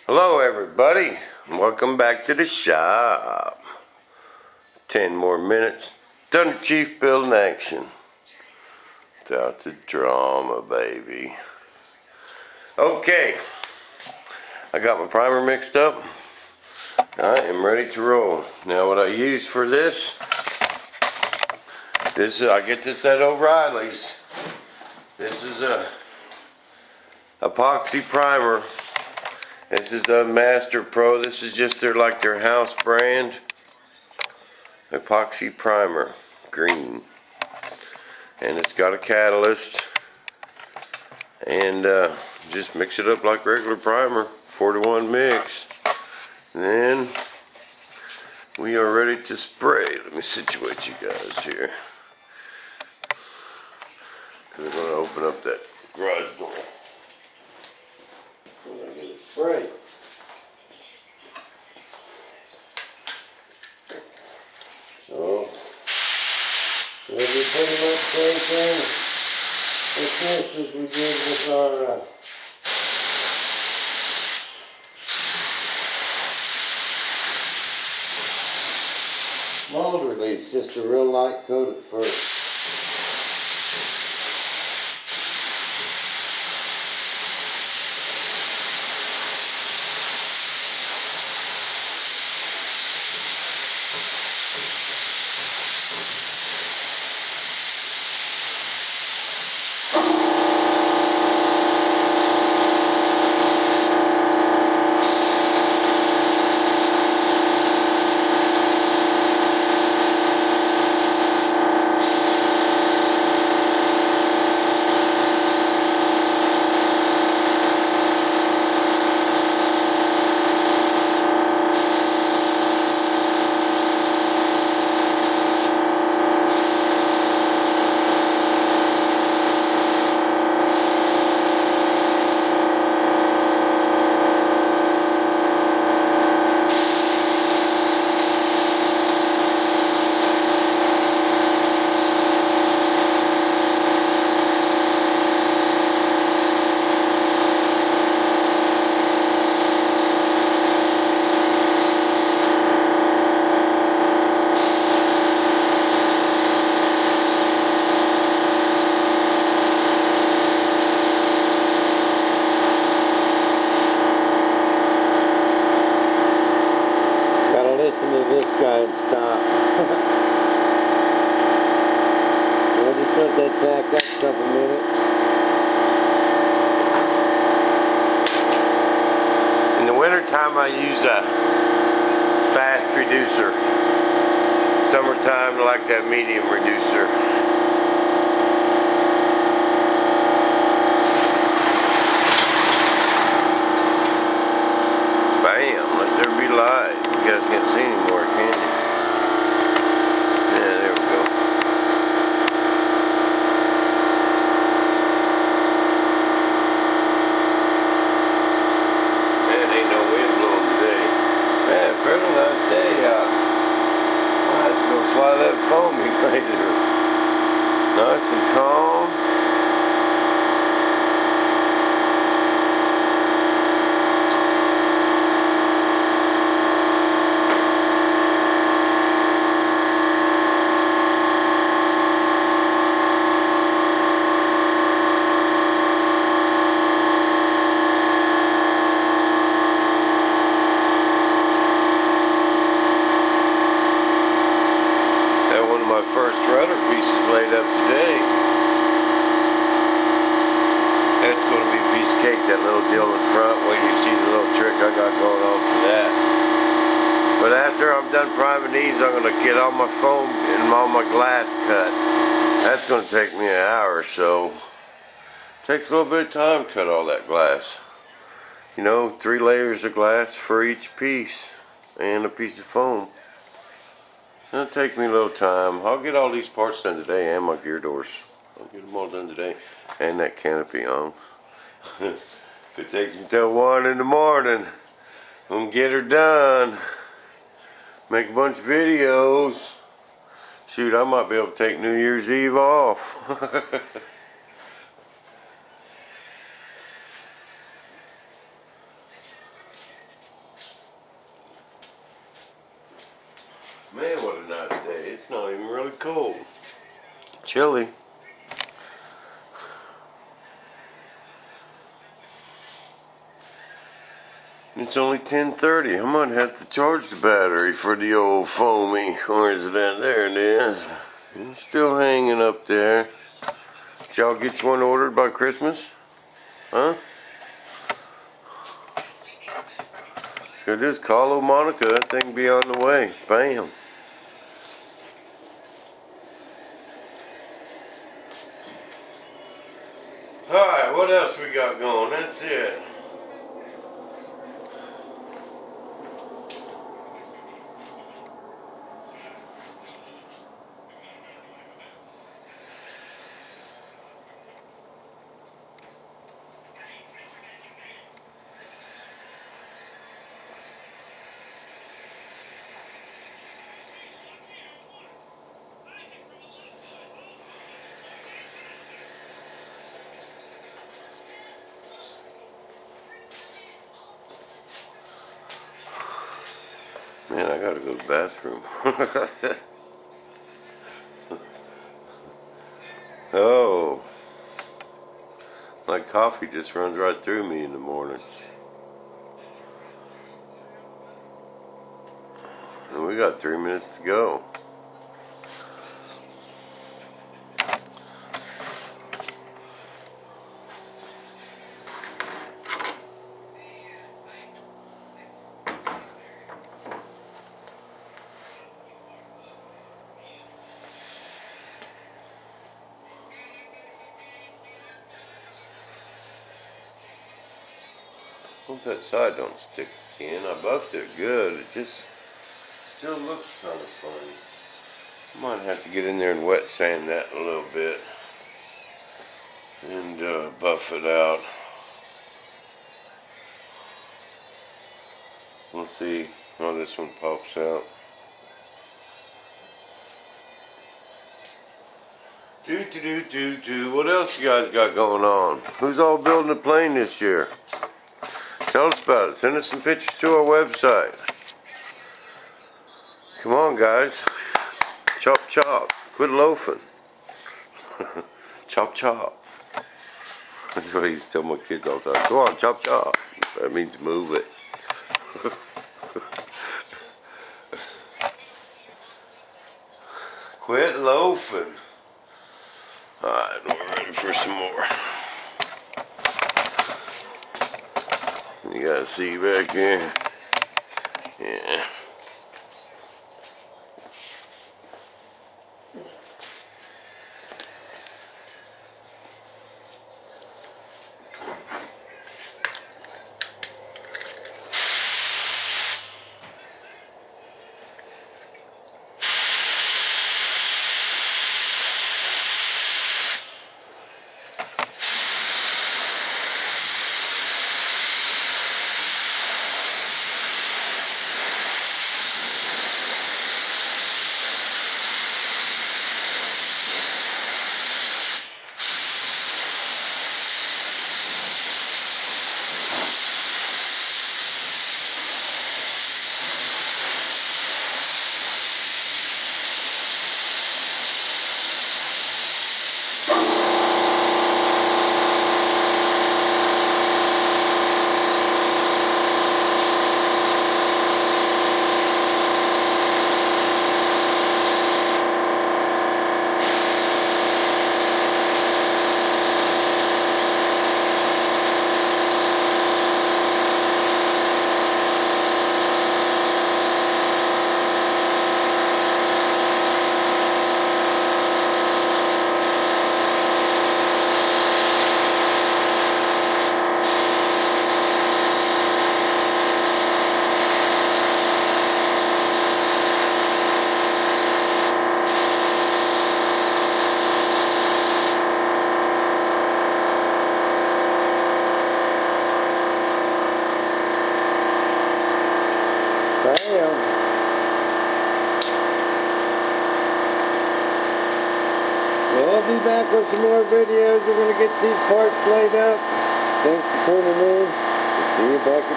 Hello everybody, welcome back to the shop. 10 more minutes, thunderchief building action. Without the drama, baby. Okay, I got my primer mixed up. I am ready to roll. Now what I use for this I get this at O'Reilly's. This is a epoxy primer. This is a Master Pro. This is just their house brand epoxy primer, green, and it's got a catalyst. And just mix it up like regular primer, 4-to-1 mix. And then we are ready to spray. Let me situate you guys here, because I'm going to open up that garage door. We're going to get it sprayed. So, it'll be pretty much the same thing with this as we did with our mold release. Just a real light coat at first. Listen to this guy and stop. We'll just let that tack up a couple minutes. In the wintertime I use a fast reducer. Summertime I like that medium reducer. Bam, let there be light. You guys can't see anymore, can you? Yeah, there we go. Man, ain't no wind blowing today. Man, fairly nice day out. I had to go fly that foam he painted her. Nice and calm. My first rudder pieces laid up today. That's going to be a piece of cake, that little deal in front. Wait till you see the little trick I got going on for that. But after I'm done priming these, I'm going to get all my foam and all my glass cut. That's going to take me an hour or so. Takes a little bit of time to cut all that glass. You know, 3 layers of glass for each piece and a piece of foam. It'll take me a little time. I'll get all these parts done today and my gear doors. I'll get them all done today. And that canopy on. If it takes me till 1 in the morning, I'm going to get her done. Make a bunch of videos. Shoot, I might be able to take New Year's Eve off. Man, what a nice day. It's not even really cold. Chilly. It's only 10:30. I might have to charge the battery for the old foamy. Where is it at? There it is. It's still hanging up there. Did y'all get one ordered by Christmas? Huh? Good, just call old Monica. That thing be on the way. Bam. Alright, what else we got going? That's it. Man, I gotta go to the bathroom. Oh. My coffee just runs right through me in the mornings. And we got 3 minutes to go. Once that side don't stick in, I buffed it good. It just still looks kind of funny. I might have to get in there and wet sand that a little bit and buff it out. We'll see how this one pops out. What else you guys got going on? Who's all building a plane this year? Tell us about it. Send us some pictures to our website. Come on, guys. Chop, chop. Quit loafing. Chop, chop. That's what I used to tell my kids all the time. Go on, chop, chop. That means move it. Quit loafing. Alright, we're ready for some more. You gotta see back here. Yeah. Well, I'll be back with some more videos. We're going to get these parts laid up. Thanks for tuning in. See you back at the